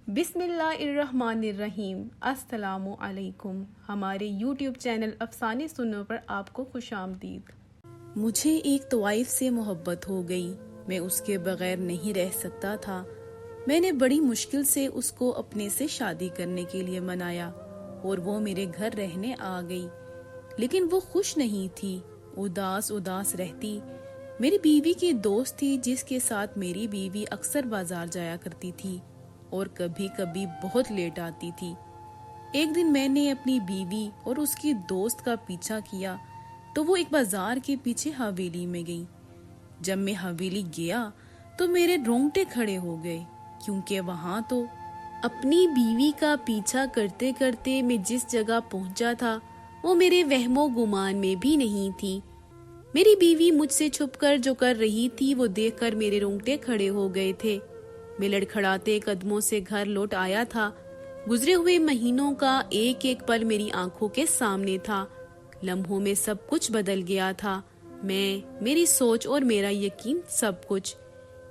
بسم اللہ الرحمن الرحیم۔ السلام علیکم۔ ہمارے یوٹیوب چینل افسانے سنو پر آپ کو خوش آمدید۔ مجھے ایک طوائف سے محبت ہو گئی، میں اس کے بغیر نہیں رہ سکتا تھا۔ میں نے بڑی مشکل سے اس کو اپنے سے شادی کرنے کے لیے منایا اور وہ میرے گھر رہنے آ گئی، لیکن وہ خوش نہیں تھی، اداس رہتی۔ میری بیوی کی دوست تھی جس کے ساتھ میری بیوی اکثر بازار جایا کرتی تھی اور کبھی کبھی بہت لیٹ آتی تھی۔ ایک دن میں نے اپنی بیوی اور اس کی دوست کا پیچھا کیا تو وہ ایک بازار کے پیچھے حویلی میں گئی۔ جب میں حویلی گیا تو میرے رونگٹے کھڑے ہو گئے، کیونکہ وہاں تو اپنی بیوی کا پیچھا کرتے کرتے میں جس جگہ پہنچا تھا وہ میرے وہم و گمان میں بھی نہیں تھی۔ میری بیوی مجھ سے چھپ کر جو کر رہی تھی وہ دیکھ کر میرے رونگٹے کھڑے ہو گئے تھے۔ میں لڑکھڑاتے قدموں سے گھر لوٹ آیا تھا۔ گزرے ہوئے مہینوں کا ایک ایک پل میری آنکھوں کے سامنے تھا۔ لمحوں میں سب کچھ بدل گیا تھا، میری سوچ اور میرا یقین، سب کچھ۔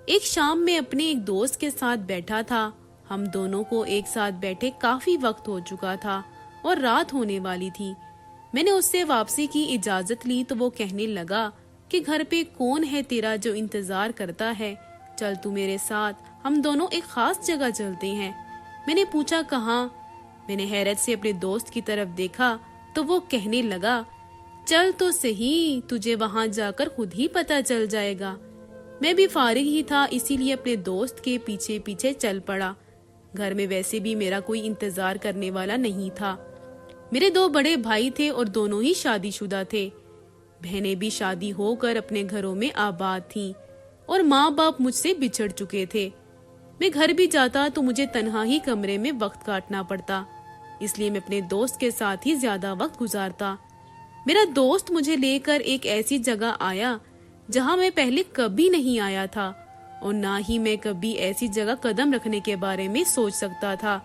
ایک شام میں اپنے ایک دوست کے ساتھ بیٹھا تھا۔ ہم دونوں کو ایک ساتھ بیٹھے کافی وقت ہو چکا تھا اور رات ہونے والی تھی۔ میں نے اس سے واپسی کی اجازت لی تو وہ کہنے لگا کہ گھر پہ کون ہے تیرا جو انتظار کرتا ہے، چل تو میرے ساتھ، ہم دونوں ایک خاص جگہ چلتے ہیں۔ میں نے پوچھا کہاں؟ میں نے حیرت سے اپنے دوست کی طرف دیکھا تو وہ کہنے لگا چل تو صحیح، تجھے وہاں جا کر خود ہی پتہ چل جائے گا۔ میں بھی فارغ ہی تھا، اسی لیے اپنے دوست کے پیچھے پیچھے چل پڑا۔ گھر میں ویسے بھی میرا کوئی انتظار کرنے والا نہیں تھا۔ میرے دو بڑے بھائی تھے اور دونوں ہی شادی شدہ تھے۔ بہنیں بھی شادی ہو کر اپنے گھروں میں آباد تھیں اور ماں باپ مجھ سے بچھڑ چکے تھے۔ میں گھر بھی جاتا تو مجھے تنہا ہی کمرے میں وقت کاٹنا پڑتا، اس لیے میں اپنے دوست کے ساتھ ہی زیادہ وقت گزارتا۔ میرا دوست مجھے لے کر ایک ایسی جگہ آیا جہاں میں پہلے کبھی نہیں آیا تھا اور نہ ہی میں کبھی ایسی جگہ قدم رکھنے کے بارے میں سوچ سکتا تھا۔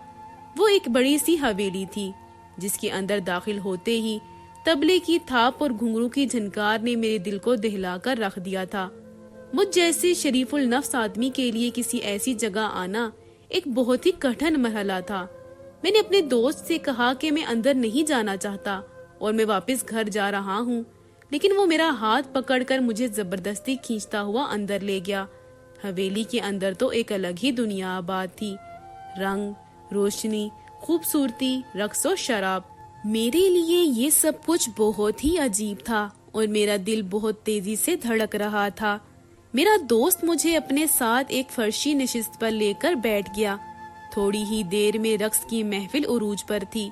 وہ ایک بڑی سی حویلی تھی جس کے اندر داخل ہوتے ہی طبلے کی تھاپ اور گھنگرو کی جھنکار نے میرے دل کو دہلا کر رکھ دیا تھا۔ مجھ جیسے شریف النفس آدمی کے لیے کسی ایسی جگہ آنا ایک بہت ہی کٹھن مرحلہ تھا۔ میں نے اپنے دوست سے کہا کہ میں اندر نہیں جانا چاہتا اور میں واپس گھر جا رہا ہوں، لیکن وہ میرا ہاتھ پکڑ کر مجھے زبردستی کھینچتا ہوا اندر لے گیا۔ حویلی کے اندر تو ایک الگ ہی دنیا آباد تھی، رنگ، روشنی، خوبصورتی، رقص و شراب۔ میرے لیے یہ سب کچھ بہت ہی عجیب تھا اور میرا دل بہت تیزی سے دھڑک رہا تھا۔ میرا دوست مجھے اپنے ساتھ ایک فرشی نشست پر لے کر بیٹھ گیا۔ تھوڑی ہی دیر میں رقص کی محفل عروج پر تھی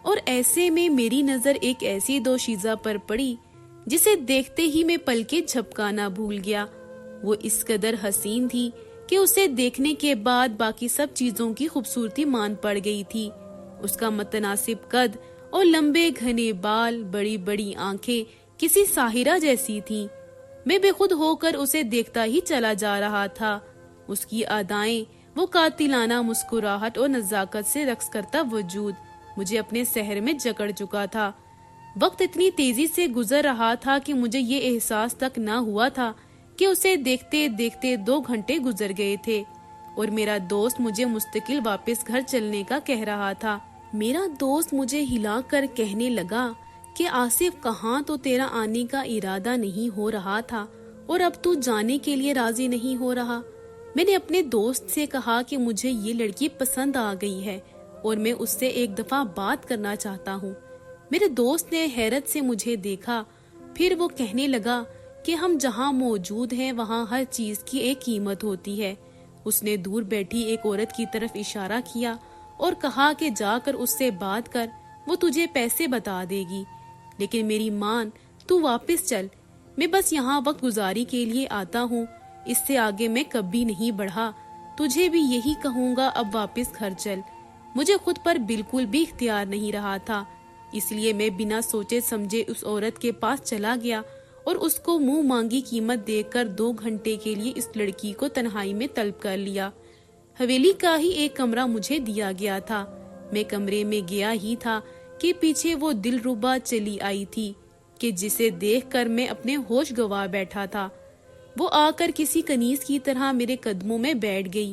اور ایسے میں میری نظر ایک ایسی دوشیزہ پر پڑی جسے دیکھتے ہی میں پلکیں جھپکانا بھول گیا۔ وہ اس قدر حسین تھی کہ اسے دیکھنے کے بعد باقی سب چیزوں کی خوبصورتی مان پڑ گئی تھی۔ اس کا متناسب قد اور لمبے گھنے بال، بڑی بڑی آنکھیں کسی ساحرہ جیسی تھیں۔ میں بے خود ہو کر اسے دیکھتا ہی چلا جا رہا تھا۔ اس کی ادائیں، وہ قاتلانہ مسکراہٹ اور نزاکت سے رقص کرتا وجود مجھے اپنے سحر میں جکڑ چکا تھا۔ وقت اتنی تیزی سے گزر رہا تھا کہ مجھے یہ احساس تک نہ ہوا تھا کہ اسے دیکھتے دیکھتے 2 گھنٹے گزر گئے تھے اور میرا دوست مجھے مستقل واپس گھر چلنے کا کہہ رہا تھا۔ میرا دوست مجھے ہلا کر کہنے لگا کہ آصف، کہاں تو تیرا آنے کا ارادہ نہیں ہو رہا تھا اور اب تو جانے کے لیے راضی نہیں ہو رہا۔ میں نے اپنے دوست سے کہا کہ مجھے یہ لڑکی پسند آ گئی ہے اور میں اس سے ایک دفعہ بات کرنا چاہتا ہوں۔ میرے دوست نے حیرت سے مجھے دیکھا، پھر وہ کہنے لگا کہ ہم جہاں موجود ہیں وہاں ہر چیز کی ایک قیمت ہوتی ہے۔ اس نے دور بیٹھی ایک عورت کی طرف اشارہ کیا اور کہا کہ جا کر اس سے بات کر، وہ تجھے پیسے بتا دے گی، لیکن میری مان، تو واپس چل، میں بس یہاں وقت گزاری کے لیے آتا ہوں، اس سے آگے میں کبھی نہیں بڑھا۔ تجھے بھی یہی کہوں گا، اب واپس گھر چل۔ مجھے خود پر بالکل بھی اختیار نہیں رہا تھا، اس لیے میں بنا سوچے سمجھے اس عورت کے پاس چلا گیا اور اس کو منہ مانگی قیمت دے کر 2 گھنٹے کے لیے اس لڑکی کو تنہائی میں طلب کر لیا۔ حویلی کا ہی ایک کمرہ مجھے دیا گیا تھا۔ میں کمرے میں گیا ہی تھا کہ پیچھے وہ دلربا چلی آئی تھی کہ جسے دیکھ کر میں اپنے ہوش گوا بیٹھا تھا۔ وہ آ کر کسی کنیز کی طرح میرے قدموں میں بیٹھ گئی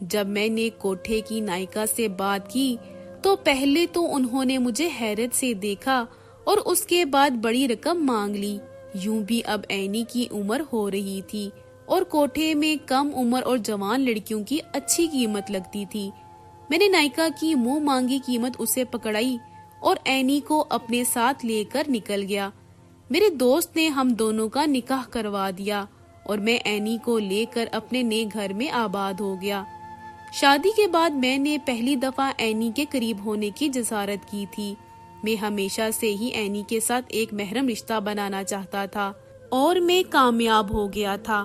جب میں نے کوٹھے کی نائکا سے بات کی تو پہلے تو انہوں نے مجھے حیرت سے دیکھا اور اس کے بعد بڑی رقم مانگ لی۔ یوں بھی اب اینی کی عمر ہو رہی تھی اور کوٹھے میں کم عمر اور جوان لڑکیوں کی اچھی قیمت لگتی تھی۔ میں نے نائکا کی منہ مانگی قیمت اسے پکڑائی اور اینی کو اپنے ساتھ لے کر نکل گیا۔ میرے دوست نے ہم دونوں کا نکاح کروا دیا اور میں اینی کو لے کر اپنے نئے گھر میں آباد ہو گیا۔ شادی کے بعد میں نے پہلی دفعہ اینی کے قریب ہونے کی جسارت کی تھی۔ میں ہمیشہ سے ہی اینی کے ساتھ ایک محرم رشتہ بنانا چاہتا تھا اور میں کامیاب ہو گیا تھا۔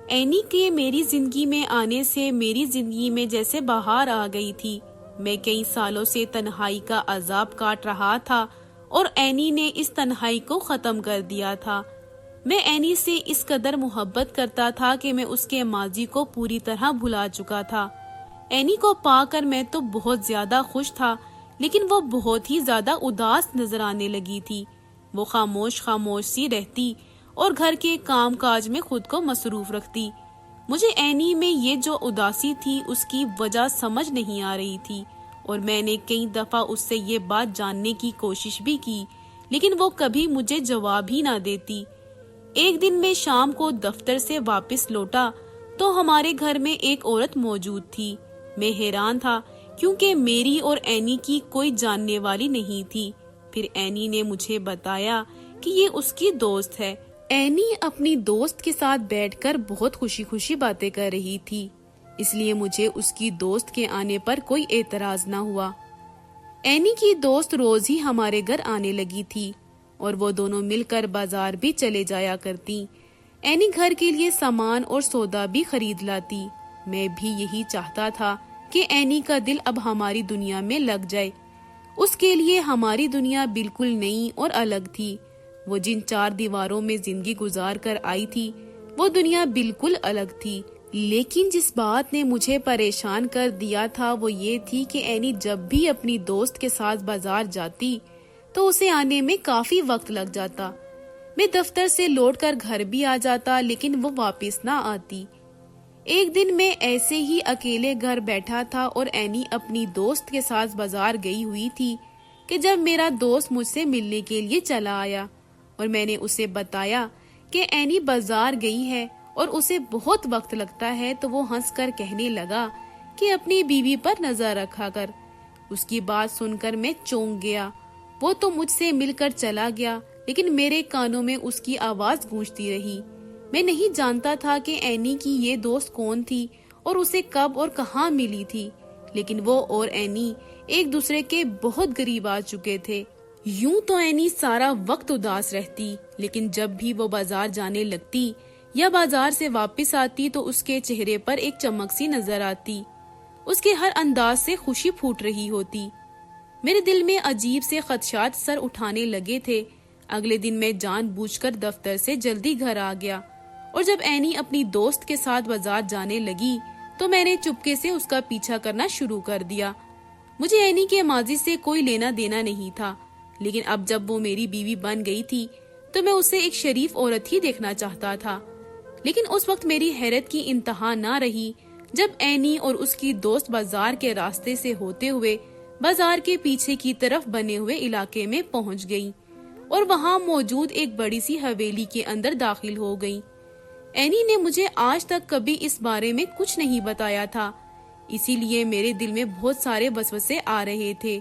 اینی کے میری زندگی میں آنے سے میری زندگی میں جیسے بہار آ گئی تھی۔ میں کئی سالوں سے تنہائی کا عذاب کاٹ رہا تھا اور اینی نے اس تنہائی کو ختم کر دیا تھا۔ میں اینی سے اس قدر محبت کرتا تھا کہ میں اس کے ماضی کو پوری طرح بھلا چکا تھا۔ اینی کو پا کر میں تو بہت زیادہ خوش تھا، لیکن وہ بہت ہی زیادہ اداس نظر آنے لگی تھی۔ وہ خاموش خاموش سی رہتی اور گھر کے کام کاج میں خود کو مصروف رکھتی۔ مجھے اینی میں یہ جو اداسی تھی اس کی وجہ سمجھ نہیں آ رہی تھی اور میں نے کئی دفعہ اس سے یہ بات جاننے کی کوشش بھی کی، لیکن وہ کبھی مجھے جواب ہی نہ دیتی۔ ایک دن میں شام کو دفتر سے واپس لوٹا تو ہمارے گھر میں ایک عورت موجود تھی۔ میں حیران تھا کیونکہ میری اور اینی کی کوئی جاننے والی نہیں تھی۔ پھر اینی نے مجھے بتایا کہ یہ اس کی دوست ہے۔ اینی اپنی دوست کے ساتھ بیٹھ کر بہت خوشی خوشی باتیں کر رہی تھی، اس لیے مجھے اس کی دوست کے آنے پر کوئی اعتراض نہ ہوا۔ اینی کی دوست روز ہی ہمارے گھر آنے لگی تھی اور وہ دونوں مل کر بازار بھی چلے جایا کرتی۔ اینی گھر کے لیے سامان اور سودا بھی خرید لاتی۔ میں بھی یہی چاہتا تھا کہ اینی کا دل اب ہماری دنیا میں لگ جائے۔ اس کے لیے ہماری دنیا بالکل نئی اور الگ تھی۔ وہ جن 4 دیواروں میں زندگی گزار کر آئی تھی وہ دنیا بالکل الگ تھی۔ لیکن جس بات نے مجھے پریشان کر دیا تھا وہ یہ تھی کہ اینی جب بھی اپنی دوست کے ساتھ بازار جاتی تو اسے آنے میں کافی وقت لگ جاتا۔ میں دفتر سے لوٹ کر گھر بھی آ جاتا لیکن وہ واپس نہ آتی۔ ایک دن میں ایسے ہی اکیلے گھر بیٹھا تھا اور اینی اپنی دوست کے ساتھ بازار گئی ہوئی تھی کہ جب میرا دوست مجھ سے ملنے کے لیے چلا آیا اور میں نے اسے بتایا کہ اینی بازار گئی ہے اور اسے بہت وقت لگتا ہے تو وہ ہنس کر کہنے لگا کہ اپنی بیوی پر نظر رکھا کر۔ اس کی بات سن کر میں چونک گیا۔ وہ تو مجھ سے مل کر چلا گیا لیکن میرے کانوں میں اس کی آواز گونجتی رہی۔ میں نہیں جانتا تھا کہ اینی کی یہ دوست کون تھی اور اسے کب اور کہاں ملی تھی، لیکن وہ اور اینی ایک دوسرے کے بہت قریب آ چکے تھے۔ یوں تو اینی سارا وقت اداس رہتی، لیکن جب بھی وہ بازار جانے لگتی یا بازار سے واپس آتی تو اس کے چہرے پر ایک چمک سی نظر آتی۔ اس کے ہر انداز سے خوشی پھوٹ رہی ہوتی۔ میرے دل میں عجیب سے خدشات سر اٹھانے لگے تھے۔ اگلے دن میں جان بوجھ کر دفتر سے جلدی گھر آ گیا اور جب اینی اپنی دوست کے ساتھ بازار جانے لگی تو میں نے چپکے سے اس کا پیچھا کرنا شروع کر دیا۔ مجھے اینی کے ماضی سے کوئی لینا دینا نہیں تھا، لیکن اب جب وہ میری بیوی بن گئی تھی تو میں اسے ایک شریف عورت ہی دیکھنا چاہتا تھا۔ لیکن اس وقت میری حیرت کی انتہا نہ رہی جب اینی اور اس کی دوست بازار کے راستے سے ہوتے ہوئے بازار کے پیچھے کی طرف بنے ہوئے علاقے میں پہنچ گئی اور وہاں موجود ایک بڑی سی حویلی کے اندر داخل ہو گئی۔ اینی نے مجھے آج تک کبھی اس بارے میں کچھ نہیں بتایا تھا، اسی لیے میرے دل میں بہت سارے وسوسے آ رہے تھے۔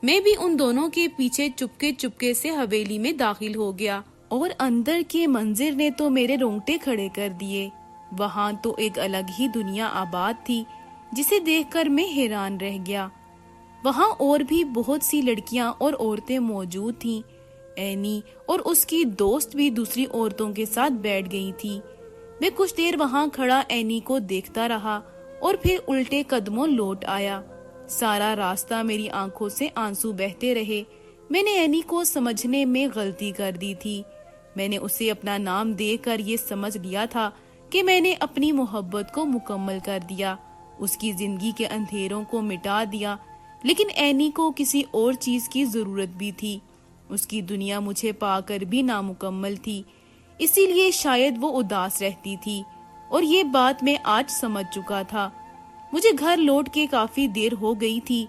میں بھی ان دونوں کے پیچھے چپکے چپکے سے حویلی میں داخل ہو گیا اور اندر کے منظر نے تو میرے رونگٹے کھڑے کر دیے۔ وہاں تو ایک الگ ہی دنیا آباد تھی جسے دیکھ کر میں حیران رہ گیا۔ وہاں اور بھی بہت سی لڑکیاں اور عورتیں موجود تھیں۔ اینی اور اس کی دوست بھی دوسری عورتوں کے ساتھ بیٹھ گئی تھی۔ میں کچھ دیر وہاں کھڑا اینی کو دیکھتا رہا اور پھر الٹے قدموں لوٹ آیا۔ سارا راستہ میری آنکھوں سے آنسو بہتے رہے۔ میں نے اینی کو سمجھنے میں غلطی کر دی تھی۔ میں نے اسے اپنا نام دے کر یہ سمجھ لیا تھا کہ میں نے اپنی محبت کو مکمل کر دیا، اس کی زندگی کے اندھیروں کو مٹا دیا، لیکن اینی کو کسی اور چیز کی ضرورت بھی تھی۔ اس کی دنیا مجھے پا کر بھی نامکمل تھی، اسی لیے شاید وہ اداس رہتی تھی، اور یہ بات میں آج سمجھ چکا تھا۔ مجھے گھر لوٹ کے کافی دیر ہو گئی تھی۔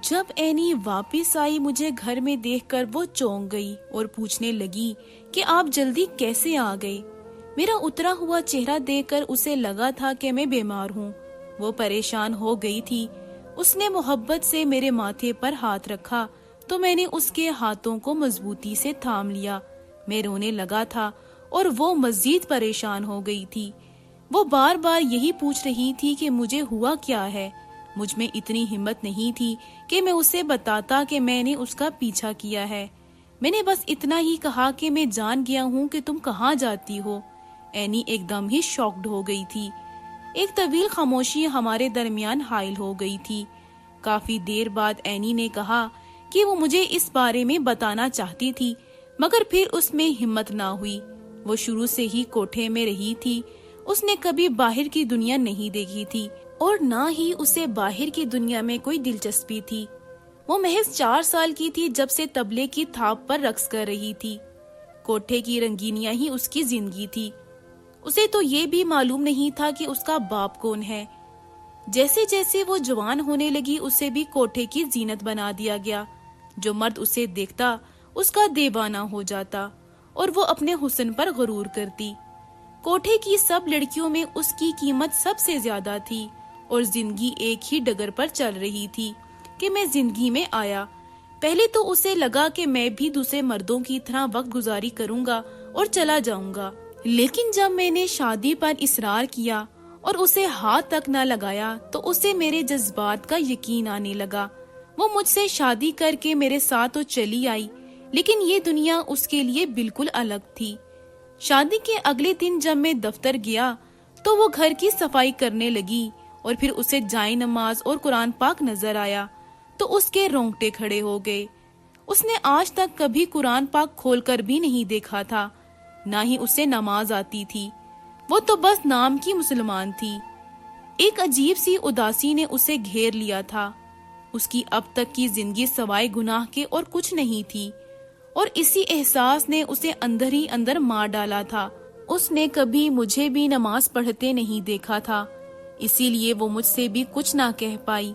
جب اینی واپس آئی مجھے گھر میں دیکھ کر وہ چونک گئی اور پوچھنے لگی کہ آپ جلدی کیسے آ گئے۔ میرا اترا ہوا چہرہ دیکھ کر اسے لگا تھا کہ میں بیمار ہوں۔ وہ پریشان ہو گئی تھی۔ اس نے محبت سے میرے ماتھے پر ہاتھ رکھا تو میں نے اس کے ہاتھوں کو مضبوطی سے تھام لیا۔ میں رونے لگا تھا اور وہ مزید پریشان ہو گئی تھی۔ وہ بار بار یہی پوچھ رہی تھی کہ مجھے ہوا کیا ہے۔ مجھ میں اتنی ہمت نہیں تھی کہ میں اسے بتاتا کہ میں نے اس کا پیچھا کیا ہے۔ میں نے بس اتنا ہی کہا کہ میں جان گیا ہوں کہ تم کہاں جاتی ہو۔ اینی ایک دم ہی شاکڈ ہو گئی تھی۔ ایک طویل خاموشی ہمارے درمیان حائل ہو گئی تھی۔ کافی دیر بعد اینی نے کہا کہ وہ مجھے اس بارے میں بتانا چاہتی تھی، مگر پھر اس میں ہمت نہ ہوئی۔ وہ شروع سے ہی کوٹھے میں رہی تھی۔ اس نے کبھی باہر کی دنیا نہیں دیکھی تھی اور نہ ہی اسے باہر کی دنیا میں کوئی دلچسپی تھی۔ وہ محض 4 سال کی تھی جب سے طبلے کی تھاپ پر رقص کر رہی تھی۔ کوٹھے کی رنگینیاں ہی اس کی زندگی تھی۔ اسے تو یہ بھی معلوم نہیں تھا کہ اس کا باپ کون ہے۔ جیسے جیسے وہ جوان ہونے لگی اسے بھی کوٹھے کی زینت بنا دیا گیا۔ جو مرد اسے دیکھتا اس کا دیوانہ ہو جاتا اور وہ اپنے حسن پر غرور کرتی۔ کوٹھے کی سب لڑکیوں میں اس کی قیمت سب سے زیادہ تھی اور زندگی ایک ہی ڈگر پر چل رہی تھی کہ میں زندگی میں آیا۔ پہلے تو اسے لگا کہ میں بھی دوسرے مردوں کی طرح وقت گزاری کروں گا اور چلا جاؤں گا، لیکن جب میں نے شادی پر اصرار کیا اور اسے ہاتھ تک نہ لگایا تو اسے میرے جذبات کا یقین آنے لگا۔ وہ مجھ سے شادی کر کے میرے ساتھ تو چلی آئی، لیکن یہ دنیا اس کے لیے بالکل الگ تھی۔ شادی کے اگلے دن جب میں دفتر گیا تو وہ گھر کی صفائی کرنے لگی اور پھر اسے جائے نماز اور قرآن پاک نظر آیا تو اس کے رونگٹے کھڑے ہو گئے۔ اس نے آج تک کبھی قرآن پاک کھول کر بھی نہیں دیکھا تھا، نہ ہی اسے نماز آتی تھی۔ وہ تو بس نام کی مسلمان تھی۔ ایک عجیب سی اداسی نے اسے گھیر لیا تھا۔ اس کی اب تک کی زندگی سوائے گناہ کے اور کچھ نہیں تھی، اور اسی احساس نے اسے اندر ہی اندر مار ڈالا تھا۔ اس نے کبھی مجھے بھی نماز پڑھتے نہیں دیکھا تھا، اسی لیے وہ مجھ سے بھی کچھ نہ کہہ پائی۔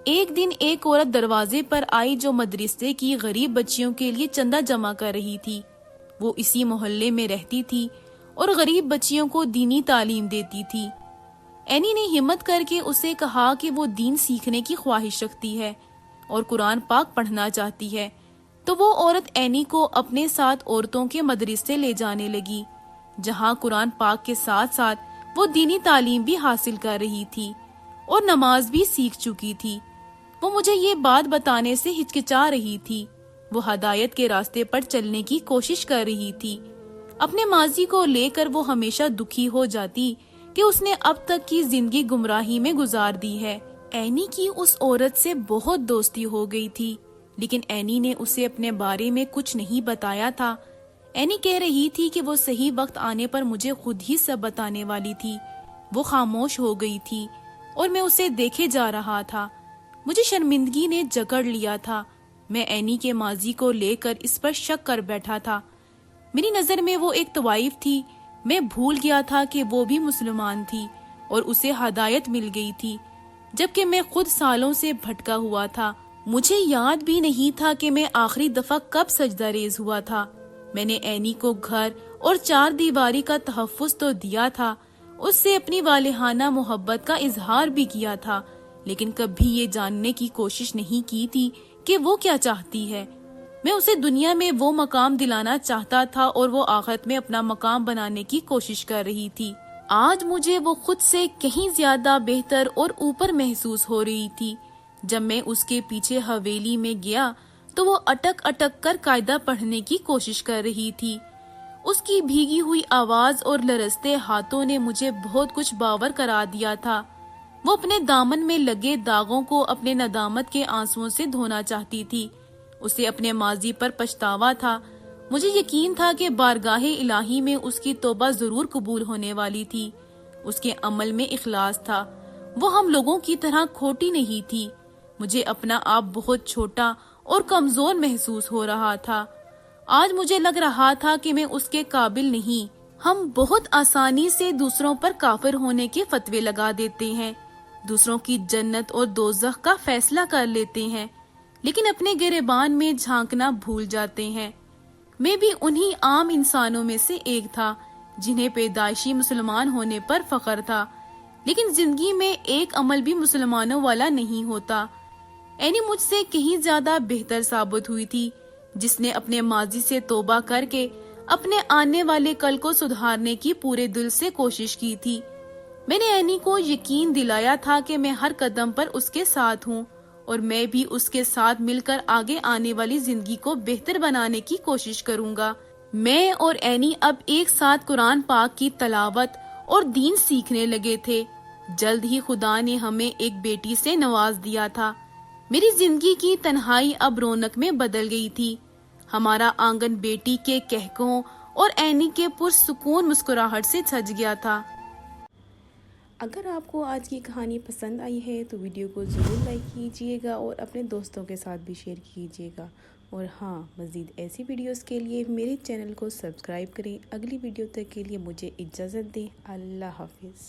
ایک دن ایک عورت دروازے پر آئی جو مدرسے کی غریب بچیوں کے لیے چندہ جمع کر رہی تھی۔ وہ اسی محلے میں رہتی تھی اور غریب بچیوں کو دینی تعلیم دیتی تھی۔ اینی نے ہمت کر کے اسے کہا کہ وہ دین سیکھنے کی خواہش رکھتی ہے اور قرآن پاک پڑھنا چاہتی ہے، تو وہ عورت اینی کو اپنے ساتھ عورتوں کے مدرسے لے جانے لگی، جہاں قرآن پاک کے ساتھ ساتھ وہ دینی تعلیم بھی حاصل کر رہی تھی اور نماز بھی سیکھ چکی تھی۔ وہ مجھے یہ بات بتانے سے ہچکچا رہی تھی۔ وہ ہدایت کے راستے پر چلنے کی کوشش کر رہی تھی۔ اپنے ماضی کو لے کر وہ ہمیشہ دکھی ہو جاتی کہ اس نے اب تک کی زندگی گمراہی میں گزار دی ہے۔ اینی کی اس عورت سے بہت دوستی ہو گئی تھی، لیکن اینی نے اسے اپنے بارے میں کچھ نہیں بتایا تھا۔ اینی کہہ رہی تھی کہ وہ صحیح وقت آنے پر مجھے خود ہی سب بتانے والی تھی۔ وہ خاموش ہو گئی تھی اور میں اسے دیکھے جا رہا تھا۔ مجھے شرمندگی نے جکڑ لیا تھا۔ میں اینی کے ماضی کو لے کر اس پر شک کر بیٹھا تھا۔ میری نظر میں وہ ایک طوائف تھی۔ میں بھول گیا تھا کہ وہ بھی مسلمان تھی اور اسے ہدایت مل گئی تھی، جبکہ میں خود سالوں سے بھٹکا ہوا تھا۔ مجھے یاد بھی نہیں تھا کہ میں آخری دفعہ کب سجدہ ریز ہوا تھا۔ میں نے اینی کو گھر اور 4 دیواری کا تحفظ تو دیا تھا، اس سے اپنی والہانہ محبت کا اظہار بھی کیا تھا، لیکن کبھی یہ جاننے کی کوشش نہیں کی تھی کہ وہ کیا چاہتی ہے۔ میں اسے دنیا میں وہ مقام دلانا چاہتا تھا اور وہ آخرت میں اپنا مقام بنانے کی کوشش کر رہی تھی۔ آج مجھے وہ خود سے کہیں زیادہ بہتر اور اوپر محسوس ہو رہی تھی۔ جب میں اس کے پیچھے حویلی میں گیا تو وہ اٹک اٹک کر قاعدہ پڑھنے کی کوشش کر رہی تھی۔ اس کی بھیگی ہوئی آواز اور لرزتے ہاتھوں نے مجھے بہت کچھ باور کرا دیا تھا۔ وہ اپنے دامن میں لگے داغوں کو اپنے ندامت کے آنسوؤں سے دھونا چاہتی تھی۔ اسے اپنے ماضی پر پچھتاوا تھا۔ مجھے یقین تھا کہ بارگاہ الہی میں اس کی توبہ ضرور قبول ہونے والی تھی۔ اس کے عمل میں اخلاص تھا۔ وہ ہم لوگوں کی طرح کھوٹی نہیں تھی۔ مجھے اپنا آپ بہت چھوٹا اور کمزور محسوس ہو رہا تھا۔ آج مجھے لگ رہا تھا کہ میں اس کے قابل نہیں۔ ہم بہت آسانی سے دوسروں پر کافر ہونے کے فتوے لگا دیتے ہیں، دوسروں کی جنت اور دوزخ کا فیصلہ کر لیتے ہیں، لیکن اپنے گریبان میں جھانکنا بھول جاتے ہیں۔ میں بھی انہی عام انسانوں میں سے ایک تھا جنہیں پیدائشی مسلمان ہونے پر فخر تھا، لیکن زندگی میں ایک عمل بھی مسلمانوں والا نہیں ہوتا۔ اینی مجھ سے کہیں زیادہ بہتر ثابت ہوئی تھی، جس نے اپنے ماضی سے توبہ کر کے اپنے آنے والے کل کو سدھارنے کی پورے دل سے کوشش کی تھی۔ میں نے اینی کو یقین دلایا تھا کہ میں ہر قدم پر اس کے ساتھ ہوں اور میں بھی اس کے ساتھ مل کر آگے آنے والی زندگی کو بہتر بنانے کی کوشش کروں گا۔ میں اور اینی اب ایک ساتھ قرآن پاک کی تلاوت اور دین سیکھنے لگے تھے۔ جلد ہی خدا نے ہمیں ایک بیٹی سے نواز دیا تھا۔ میری زندگی کی تنہائی اب رونق میں بدل گئی تھی۔ ہمارا آنگن بیٹی کے کہکوں اور اینی کے پرسکون مسکراہٹ سے سج گیا تھا۔ اگر آپ کو آج کی کہانی پسند آئی ہے تو ویڈیو کو ضرور لائک کیجیے گا اور اپنے دوستوں کے ساتھ بھی شیئر کیجیے گا، اور ہاں، مزید ایسی ویڈیوز کے لیے میرے چینل کو سبسکرائب کریں۔ اگلی ویڈیو تک کے لیے مجھے اجازت دیں۔ اللہ حافظ۔